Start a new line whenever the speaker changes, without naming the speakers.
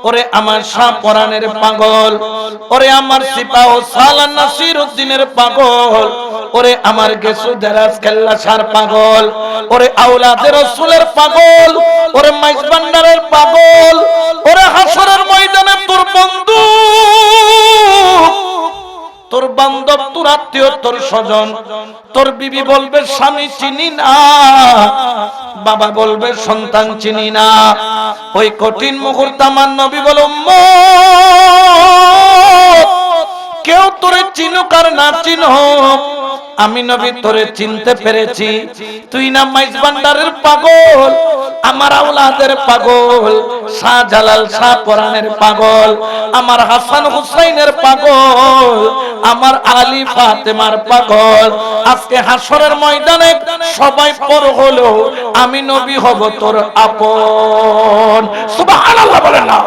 ওরে আমার শাহ পরাণের পাগল, ওরে আমার সিপাহ সালান নাসির উদ্দিনের পাগল, ওরে আমার গেসু দেরাজ কেল্লা শার পাগল, ওরে আওলাদে রাসূলের পাগল, ওরে মাইজ ভান্ডারের পাগল, ওরে হাসরের ময়দানে তোর বন্ধু, তোর বান্ধব, তোর আত্মীয়, তোর স্বজন, তোর বিবি বলবে স্বামী চিনি না, বাবা বলবে সন্তান চিনি না। ওই কঠিন মুহূর্তে আমার নবী বলে উম্মত, কেউ তোরে চিনুক আর না চিনুক, আমি নবী তোরে চিনতে পেরেছি। তুই না মাইজ ভান্ডারের পাগল, আমার আওলাদের পাগল, শাহজালাল শাহ পরাণের পাগল, আমার হাসান হুসাইনের পাগল, আমার আলী ফাতেমার পাগল। আজকে হাসরের ময়দানে সবাই পর হলো, আমি নবী হব তোর আপন। সুবহানাল্লাহ বলেন না।